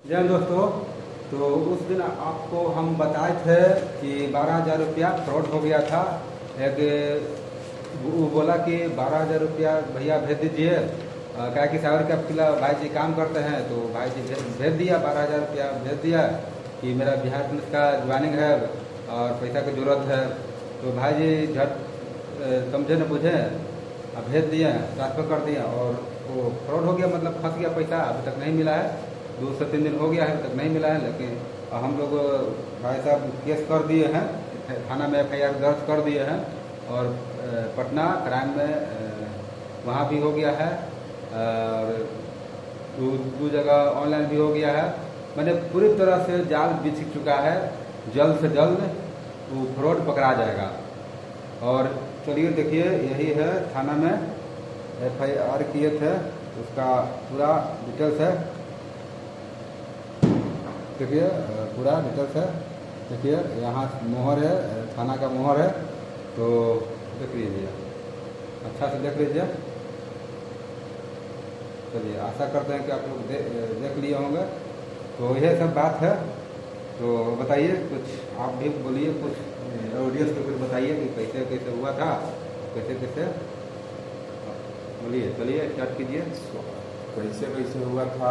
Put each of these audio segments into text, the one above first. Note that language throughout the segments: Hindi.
जय दोस्तों। तो उस दिन आपको हम बताए थे कि 12,000 रुपया फ्रॉड हो गया था। एक वो बोला कि 12,000 रुपया भैया भेज दीजिए। क्या कि साइबर कैफ के भाई जी काम करते हैं, तो भाई जी भेज दिया, 12,000 रुपया भेज दिया कि मेरा बिहार पुलिस का ज्वाइनिंग है और पैसा की ज़रूरत है। तो भाई जी झट समझे न बुझे भेज दिए, ट्रांसफ़र कर दिया और वो फ्रॉड हो गया, मतलब फंस गया, पैसा अभी तक नहीं मिला है। 2 से 3 दिन हो गया है, अभी तक नहीं मिला है। लेकिन हम लोग भाई साहब केस कर दिए हैं, थाना में FIR दर्ज कर दिए हैं और पटना क्राइम में वहाँ भी हो गया है और दो जगह ऑनलाइन भी हो गया है। मैंने पूरी तरह से जाल बिछ चुका है। जल्द से जल्द वो फ्रॉड पकड़ा जाएगा। और चलिए देखिए, यही है, थाना में FIR किए थे, उसका पूरा डिटेल्स है। देखिए पूरा डिटेल्स है। देखिए यहाँ मोहर है, थाना का मोहर है, तो देख लीजिए, अच्छा से देख लीजिए। चलिए, आशा करते हैं कि आप लोग देख लिए होंगे। तो यह सब बात है। तो बताइए, कुछ आप भी बोलिए, कुछ ऑडियंस को कुछ बताइए कि कैसे कैसे हुआ था, कैसे कैसे, बोलिए। चलिए स्टार्ट कीजिए। कैसे कैसे हुआ था।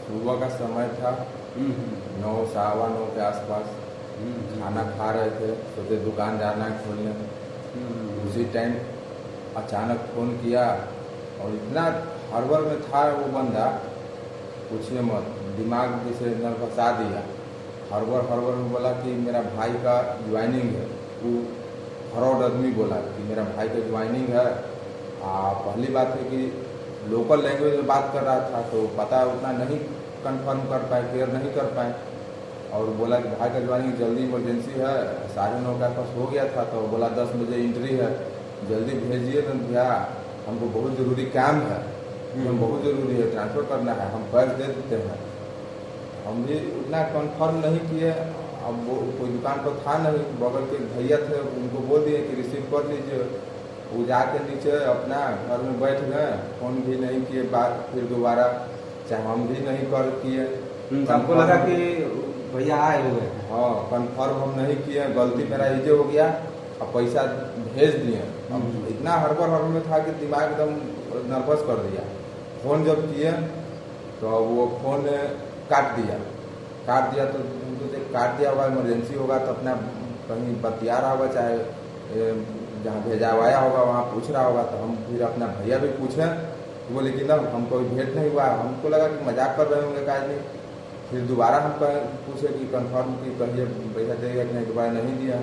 सुबह का समय था, 9 9:15 के आसपास। खाना खा रहे थे, सोचे दुकान जाना है खोलने। उसी टाइम अचानक फ़ोन किया और इतना हड़बड़ में था वो बंदा, पूछिए मत, दिमाग जैसे नरभसा दिया। हड़बड़ में बोला कि मेरा भाई का ज्वाइनिंग है। वो फ्रॉड आदमी बोला कि मेरा भाई का ज्वाइनिंग है। पहली बात है कि लोकल लैंग्वेज में बात कर रहा था, तो पता उतना नहीं कंफर्म कर पाए, क्लियर नहीं कर पाए। और बोला कि भाई का ज्वाइनिंग जल्दी इमरजेंसी है, 9:30 के आसपास हो गया था। तो बोला 10 बजे एंट्री है, जल्दी भेजिए तो भैया, हमको बहुत ज़रूरी काम है, हम बहुत ज़रूरी है, ट्रांसफ़र करना है, हम पैसे दे देते हैं। हम भी उतना कंफर्म नहीं किए। अब वो कोई दुकान पर था नहीं, बगल के भैया थे, उनको बोल दिए कि रिसीव कर लीजिए। वो जाके नीचे अपना घर में बैठ गए, फ़ोन भी नहीं किए बात फिर दोबारा, चाहे हम भी नहीं कर किए। हमको लगा कि भैया आए हुए हैं। हाँ, कंफर्म हम नहीं किए, गलती मेरा इजे हो गया और पैसा भेज दिए। अब इतना हड़बड़ में था कि दिमाग एकदम नर्वस कर दिया। फ़ोन जब किए तो वो फ़ोन काट दिया तो उनको काट दिया होगा, इमरजेंसी होगा तो अपना कहीं बतिया रहा होगा, चाहे जहाँ भेजावाया होगा वहाँ पूछ रहा होगा। तो हम फिर अपना भैया भी पूछे, तो बोले कि ना हमको भेंट नहीं हुआ। हमको लगा कि मजाक कर रहे होंगे काज नहीं। फिर दोबारा हम पूछे कि कंफर्म कि कहिए पैसा देगा कि नहीं, दोबारा नहीं दिया।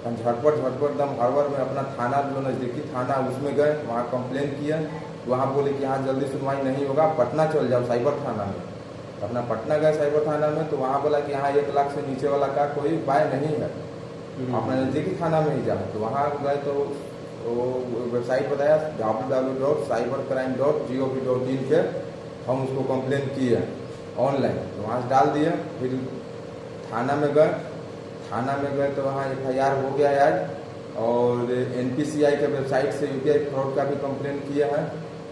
हम झटपट दम हड़बड़ में अपना थाना, जो नज़दीकी थाना उसमें गए, वहाँ कंप्लेन किए। वहाँ बोले कि यहाँ जल्दी सुनवाई नहीं होगा, पटना चल जाओ साइबर थाना में। अपना पटना गए साइबर थाना में, तो वहाँ बोला कि यहाँ 1 लाख से नीचे वाला का कोई उपाय नहीं है, अपना नज़दीकी थाना में ही जाओ। तो वहाँ गए तो वो वेबसाइट बताया www.cybercrime.gov.in पे हम उसको कंप्लेन किए ऑनलाइन, तो वहाँ से डाल दिए। फिर थाना में गए तो वहाँ FIR हो गया आज। और NPCI के वेबसाइट से UPI फ्रॉड का भी कंप्लेन किया है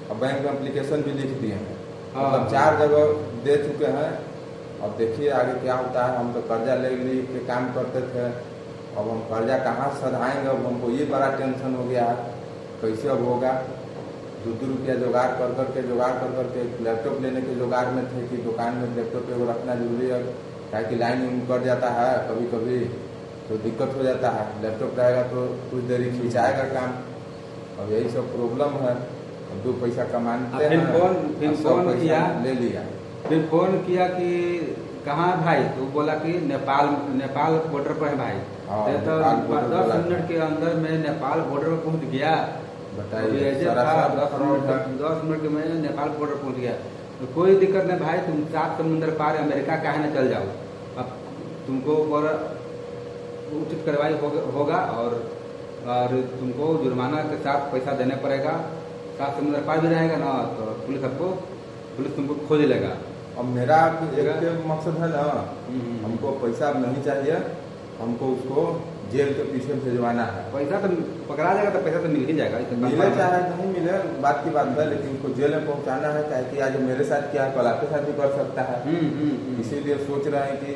और बैंक में एप्लीकेशन भी लिख दिए हैं। मतलब 4 जगह दे चुके हैं। अब देखिए आगे क्या होता है। हम तो कर्जा ले के काम करते थे, अब हम कर्जा कहाँ सधाएंगे। अब हमको ये बड़ा टेंशन हो गया है, कैसे अब होगा। 2-2 रुपया जुगाड़ कर करके लैपटॉप लेने के जुगाड़ में थे कि दुकान में लैपटॉप एगो रखना जरूरी है, क्या कि लाइन कट जाता है कभी कभी, तो दिक्कत हो जाता है। लैपटॉप रहेगा तो कुछ देरी खिंचाएगा काम। अब यही सब प्रॉब्लम है। 2 पैसा कमाते हैं, फिर फोन किया, ले लिया। फिर फोन किया कि कहाँ है भाई, तो बोला कि नेपाल बॉर्डर पर है भाई। तो 10 मिनट के अंदर में नेपाल बॉर्डर पर पहुँच गया। बताइए, 10 मिनट में नेपाल बॉर्डर पहुँच गया। तो कोई दिक्कत नहीं भाई, तुम 7 समुंदर पार अमेरिका काहे ना चल जाओ। अब तुमको ऊपर उचित कार्रवाई होगा और तुमको जुर्माना के साथ पैसा देने पड़ेगा। 7 समुंदर पार भी रहेगा ना, तो पुलिस तुमको खोज लेगा। अब मेरा एक मकसद है ना, हमको पैसा नहीं चाहिए, हमको उसको जेल के पीछे भिजवाना है। पैसा तो पकड़ा जाएगा तो पैसा तो मिल ही जाएगा, ये तो मिले confirm है। चाहे नहीं मिले बात की बात है, लेकिन उनको जेल में पहुंचाना है, चाहे कि आज मेरे साथ किया कल आपके साथ भी कर सकता है। इसीलिए सोच रहे हैं कि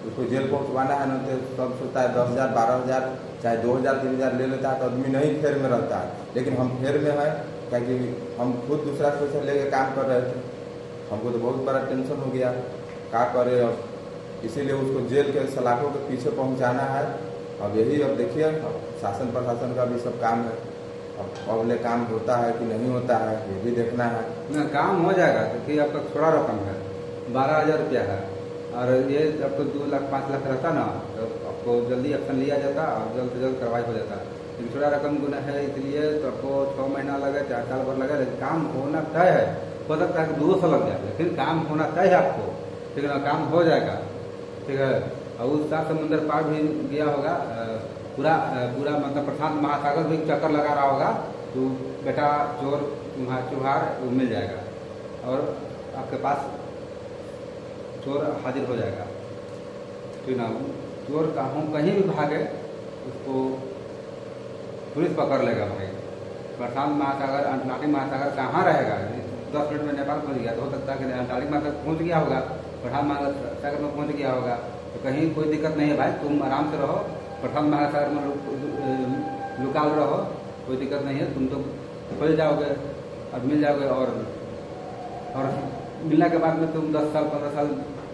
उसको जेल पहुंचवाना है ना, तो सब सोचता है 10,000 12,000 चाहे 2,000 3,000 ले लेता है तो आदमी नहीं फेर में रहता है, लेकिन हम फेर में है क्योंकि हम खुद दूसरा पैसा लेके काम कर रहे थे। हमको तो बहुत बड़ा टेंशन हो गया, क्या करे अब, इसीलिए उसको जेल के सलाखों के पीछे पहुंचाना है। अब यही अब देखिए शासन प्रशासन का भी सब काम है, अब अगले काम होता है कि नहीं होता है ये भी देखना है। ना काम हो जाएगा, क्योंकि आपका थोड़ा रकम है, 12,000 रुपया है, और ये आपको 2 लाख 5 लाख रहता ना तो आपको जल्दी एक्शन लिया जाता और जल्द से जल्द कार्रवाई हो जाता। लेकिन थोड़ा रकम गुना है, इसलिए तो आपको 6 महीना लगे 4 साल भर लगे, लेकिन काम होना तय है। हो सकता है कि 2 साल लग जाए, लेकिन काम होना तय है आपको, ठीक है ना, काम हो जाएगा, ठीक है। और उस सात समुंदर पार भी गया होगा, पूरा मतलब प्रशांत महासागर भी चक्कर लगा रहा होगा, तो बेटा चोर चुहार वो मिल जाएगा और आपके पास चोर हाजिर हो जाएगा, ठीक ना। चोर कहीं भी भागे उसको पुलिस पकड़ लेगा भाई। प्रशांत महासागर अंटार्कटिक महासागर कहाँ रहेगा, 10 मिनट में नेपाल पहुँच गया, तो हो सकता है कि अंटार्कटिक महासागर पहुँच गया होगा, प्रशांत महासागर में पहुँच गया होगा, तो कहीं कोई दिक्कत नहीं है भाई, तुम आराम से रहो, प्रशांत महासागर में लुकाल रहो, कोई दिक्कत नहीं है, तुम तो खुल जाओगे और मिल जाओगे। और मिलने के बाद में तुम 10 साल 15 साल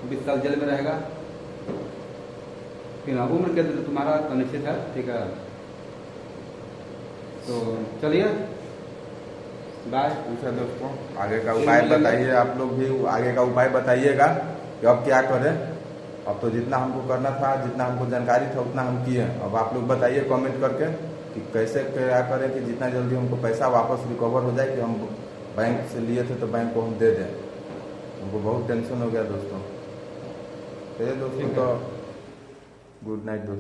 20 साल जेल में रहेगा, फिर उम्र के तो तुम्हारा तो निश्चित है, ठीक है। तो चलिए बाय। पूछा दोस्तों आगे का उपाय बताइए, आप लोग भी आगे का उपाय बताइएगा कि अब क्या करें। अब तो जितना हमको करना था, जितना हमको जानकारी था उतना हम किए, अब आप लोग बताइए कमेंट करके कि कैसे क्या करें कि जितना जल्दी हमको पैसा वापस रिकवर हो जाए, कि हम बैंक से लिए थे तो बैंक को हम दे दें। हमको बहुत टेंशन हो गया दोस्तों। चलिए दोस्तों, तो गुड नाइट दोस्तों।